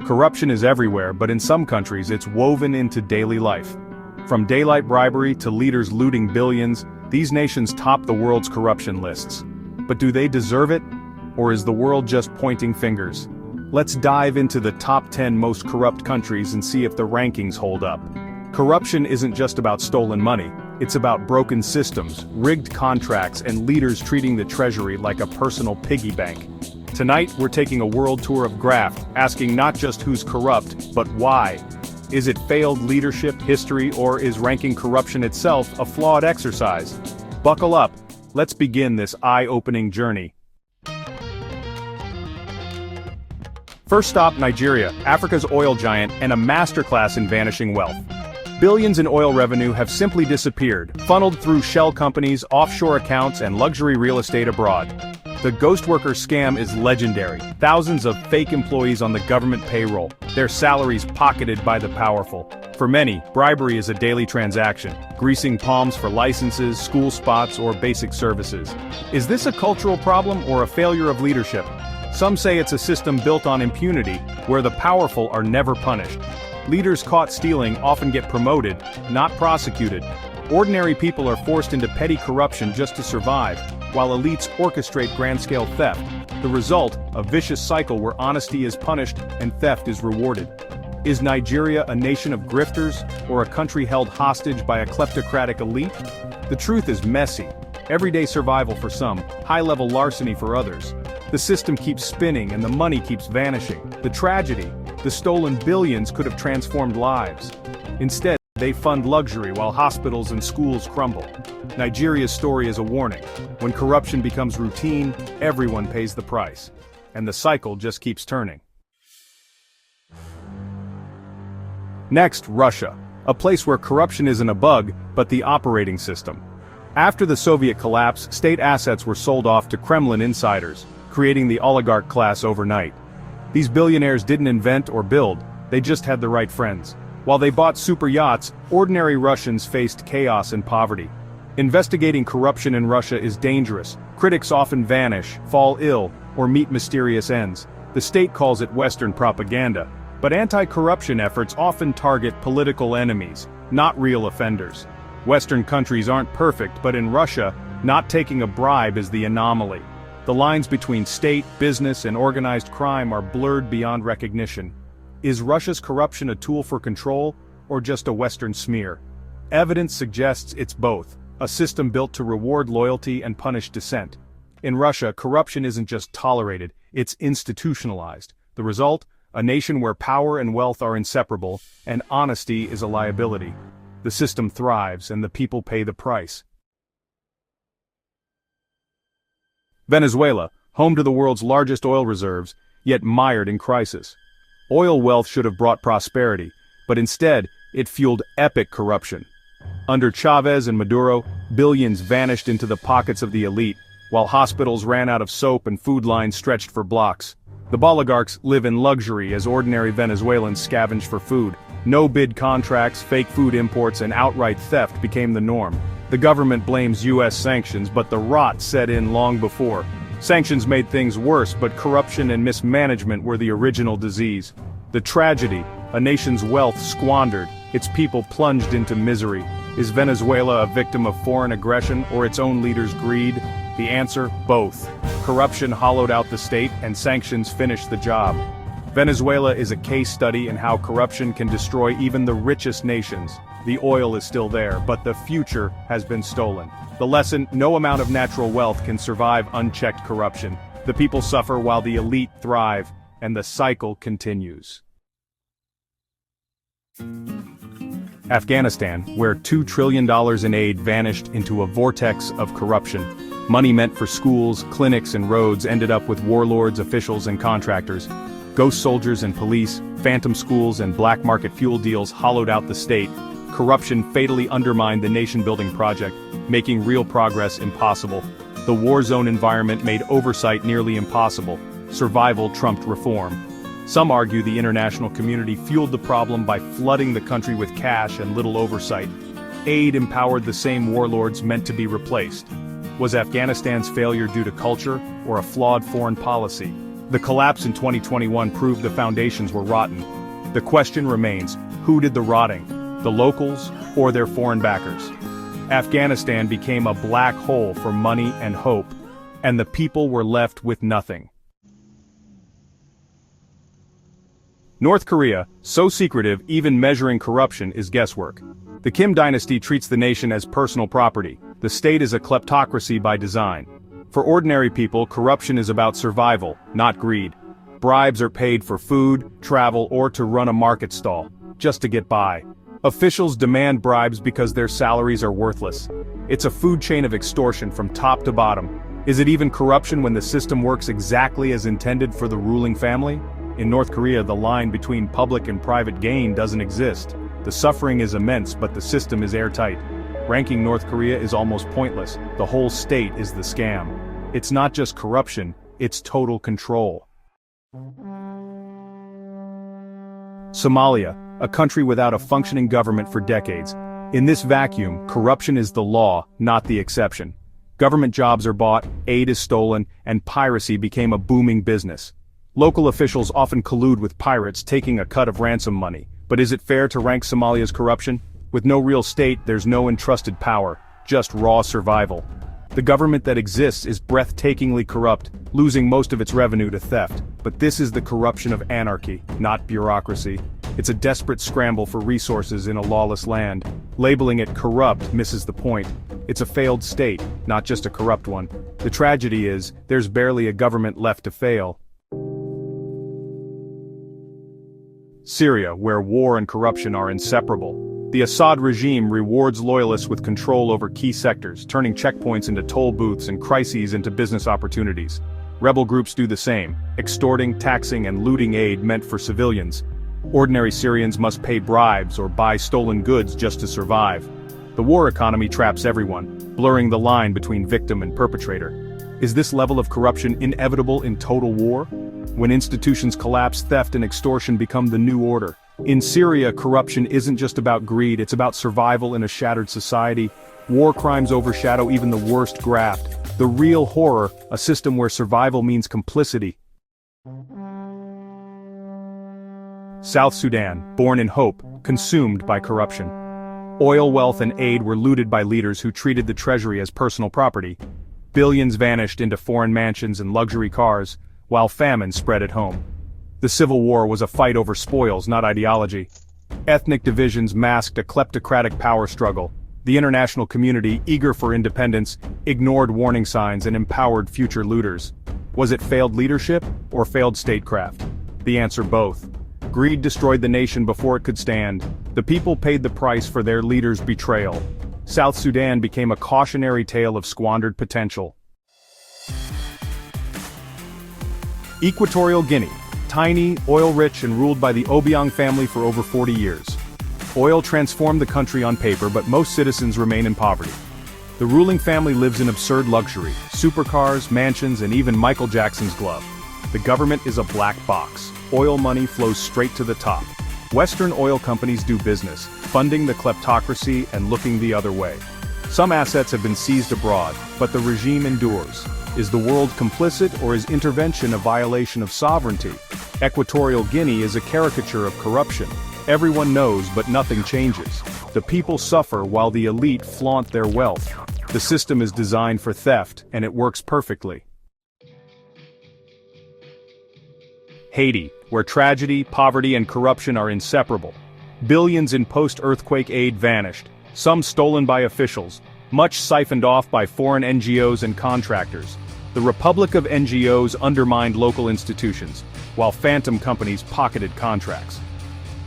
Corruption is everywhere, but in some countries it's woven into daily life. From daylight bribery to leaders looting billions, these nations top the world's corruption lists. But do they deserve it? Or is the world just pointing fingers? Let's dive into the top 10 most corrupt countries and see if the rankings hold up. Corruption isn't just about stolen money, it's about broken systems, rigged contracts, and leaders treating the treasury like a personal piggy bank. Tonight, we're taking a world tour of graft, asking not just who's corrupt, but why. Is it failed leadership, history, or is ranking corruption itself a flawed exercise? Buckle up, let's begin this eye-opening journey. First stop, Nigeria, Africa's oil giant and a masterclass in vanishing wealth. Billions in oil revenue have simply disappeared, funneled through shell companies, offshore accounts, and luxury real estate abroad. The ghost worker scam is legendary. Thousands of fake employees on the government payroll, their salaries pocketed by the powerful. For many, bribery is a daily transaction, greasing palms for licenses, school spots, or basic services. Is this a cultural problem or a failure of leadership? Some say it's a system built on impunity, where the powerful are never punished. Leaders caught stealing often get promoted, not prosecuted. Ordinary people are forced into petty corruption just to survive, while elites orchestrate grand-scale theft. The result, a vicious cycle where honesty is punished and theft is rewarded. Is Nigeria a nation of grifters, or a country held hostage by a kleptocratic elite? The truth is messy. Everyday survival for some, high-level larceny for others. The system keeps spinning and the money keeps vanishing. The tragedy, the stolen billions could have transformed lives. Instead, they fund luxury while hospitals and schools crumble. Nigeria's story is a warning. When corruption becomes routine, everyone pays the price. And the cycle just keeps turning. Next, Russia. A place where corruption isn't a bug, but the operating system. After the Soviet collapse, state assets were sold off to Kremlin insiders, creating the oligarch class overnight. These billionaires didn't invent or build, they just had the right friends. While they bought super yachts, ordinary Russians faced chaos and poverty. Investigating corruption in Russia is dangerous. Critics often vanish, fall ill, or meet mysterious ends. The state calls it Western propaganda. But anti-corruption efforts often target political enemies, not real offenders. Western countries aren't perfect, but in Russia, not taking a bribe is the anomaly. The lines between state, business, and organized crime are blurred beyond recognition. Is Russia's corruption a tool for control, or just a Western smear? Evidence suggests it's both, a system built to reward loyalty and punish dissent. In Russia, corruption isn't just tolerated, it's institutionalized. The result? A nation where power and wealth are inseparable, and honesty is a liability. The system thrives, and the people pay the price. Venezuela, home to the world's largest oil reserves, yet mired in crisis. Oil wealth should have brought prosperity, but instead, it fueled epic corruption. Under Chavez and Maduro, billions vanished into the pockets of the elite, while hospitals ran out of soap and food lines stretched for blocks. The oligarchs live in luxury as ordinary Venezuelans scavenge for food. No-bid contracts, fake food imports, and outright theft became the norm. The government blames U.S. sanctions, but the rot set in long before. Sanctions made things worse, but corruption and mismanagement were the original disease. The tragedy, a nation's wealth squandered, its people plunged into misery. Is Venezuela a victim of foreign aggression or its own leaders' greed? The answer, both. Corruption hollowed out the state, and sanctions finished the job. Venezuela is a case study in how corruption can destroy even the richest nations. The oil is still there, but the future has been stolen. The lesson, no amount of natural wealth can survive unchecked corruption. The people suffer while the elite thrive, and the cycle continues. Afghanistan, where $2 trillion in aid vanished into a vortex of corruption. Money meant for schools, clinics, and roads ended up with warlords, officials, and contractors. Ghost soldiers and police, phantom schools, and black market fuel deals hollowed out the state. Corruption fatally undermined the nation-building project, making real progress impossible. The war zone environment made oversight nearly impossible. Survival trumped reform. Some argue the international community fueled the problem by flooding the country with cash and little oversight. Aid empowered the same warlords meant to be replaced. Was Afghanistan's failure due to culture, or a flawed foreign policy? The collapse in 2021 proved the foundations were rotten. The question remains, who did the rotting? The locals or their foreign backers? Afghanistan became a black hole for money and hope, and the people were left with nothing. North Korea, so secretive even measuring corruption is guesswork. The Kim dynasty treats the nation as personal property. The state is a kleptocracy by design. For ordinary people, corruption is about survival, not greed. Bribes are paid for food, travel, or to run a market stall, just to get by. Officials demand bribes because their salaries are worthless. It's a food chain of extortion from top to bottom. Is it even corruption when the system works exactly as intended for the ruling family? In North Korea, the line between public and private gain doesn't exist. The suffering is immense, but the system is airtight. Ranking North Korea is almost pointless. The whole state is the scam. It's not just corruption, it's total control. Somalia, a country without a functioning government for decades. In this vacuum, corruption is the law, not the exception. Government jobs are bought, aid is stolen, and piracy became a booming business. Local officials often collude with pirates, taking a cut of ransom money. But is it fair to rank Somalia's corruption? With no real state, there's no entrusted power, just raw survival. The government that exists is breathtakingly corrupt, losing most of its revenue to theft. But this is the corruption of anarchy, not bureaucracy. It's a desperate scramble for resources in a lawless land. Labeling it corrupt misses the point. It's a failed state, not just a corrupt one. The tragedy is, there's barely a government left to fail. Syria, where war and corruption are inseparable. The Assad regime rewards loyalists with control over key sectors, turning checkpoints into toll booths and crises into business opportunities. Rebel groups do the same, extorting, taxing, and looting aid meant for civilians. Ordinary Syrians must pay bribes or buy stolen goods just to survive. The war economy traps everyone, blurring the line between victim and perpetrator. Is this level of corruption inevitable in total war? When institutions collapse, theft and extortion become the new order. In Syria, corruption isn't just about greed, it's about survival in a shattered society. War crimes overshadow even the worst graft. The real horror, a system where survival means complicity. South Sudan, born in hope, consumed by corruption. Oil wealth and aid were looted by leaders who treated the treasury as personal property. Billions vanished into foreign mansions and luxury cars, while famine spread at home. The civil war was a fight over spoils, not ideology. Ethnic divisions masked a kleptocratic power struggle. The international community, eager for independence, ignored warning signs and empowered future looters. Was it failed leadership or failed statecraft? The answer: both. Greed destroyed the nation before it could stand. The people paid the price for their leaders' betrayal. South Sudan became a cautionary tale of squandered potential. Equatorial Guinea, tiny, oil-rich and ruled by the Obiang family for over 40 years. Oil transformed the country on paper, but most citizens remain in poverty. The ruling family lives in absurd luxury, supercars, mansions, and even Michael Jackson's glove. The government is a black box. Oil money flows straight to the top. Western oil companies do business, funding the kleptocracy and looking the other way. Some assets have been seized abroad, but the regime endures. Is the world complicit, or is intervention a violation of sovereignty? Equatorial Guinea is a caricature of corruption. Everyone knows, but nothing changes. The people suffer while the elite flaunt their wealth. The system is designed for theft, and it works perfectly. Haiti, where tragedy, poverty, and corruption are inseparable. Billions in post-earthquake aid vanished, some stolen by officials, much siphoned off by foreign NGOs and contractors. The Republic of NGOs undermined local institutions, while phantom companies pocketed contracts.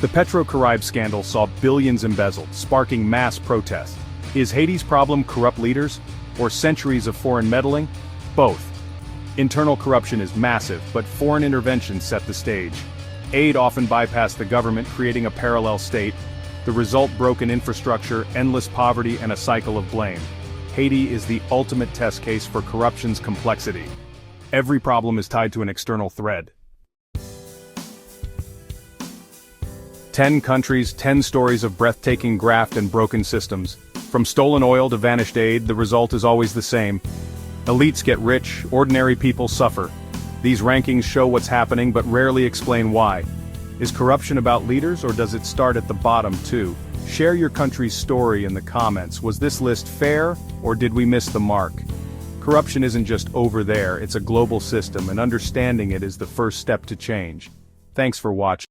The Petro-Caribe scandal saw billions embezzled, sparking mass protests. Is Haiti's problem corrupt leaders, or centuries of foreign meddling? Both. Internal corruption is massive, but foreign intervention set the stage. Aid often bypassed the government, creating a parallel state. The result: broken infrastructure, endless poverty, and a cycle of blame. Haiti is the ultimate test case for corruption's complexity. Every problem is tied to an external thread. 10 countries, 10 stories of breathtaking graft and broken systems. From stolen oil to vanished aid, the result is always the same. Elites get rich, ordinary people suffer. These rankings show what's happening but rarely explain why. Is corruption about leaders, or does it start at the bottom too? Share your country's story in the comments. Was this list fair, or did we miss the mark? Corruption isn't just over there, it's a global system, and understanding it is the first step to change. Thanks for watching.